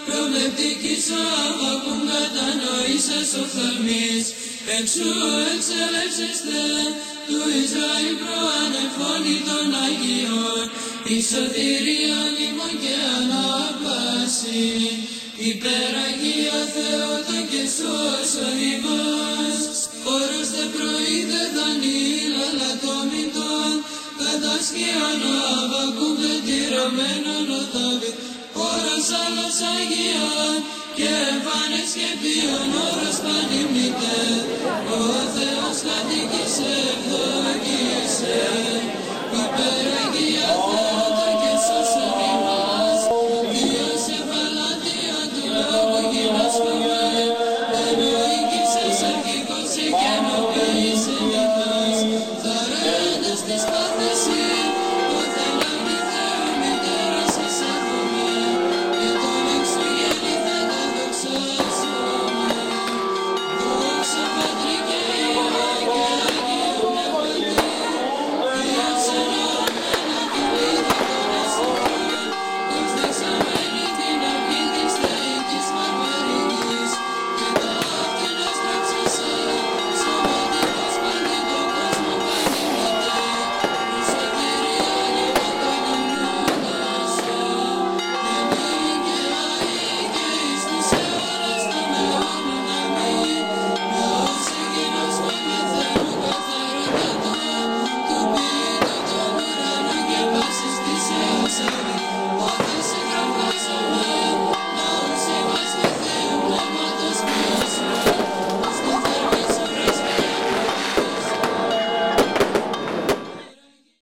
Προβλεπτικής αγάπων κατανοήσας οφθαλμής, εξού εξελεύσεστε του Ισραήλ προανεφώνει των Αγίων, η σωτηρίαν ημών και ανάπαση, υπεραγία Θεότων και σώσον ημάς. Όρος δε πρωί δε Δανείλ αλατόμητον, κατά σκιάν ο Αβακούμ δε τυρωμένον ο Δαβίδ. Όρος άλλος Αγίων και εμφάνες και ποιον όρος πανυμνητέ.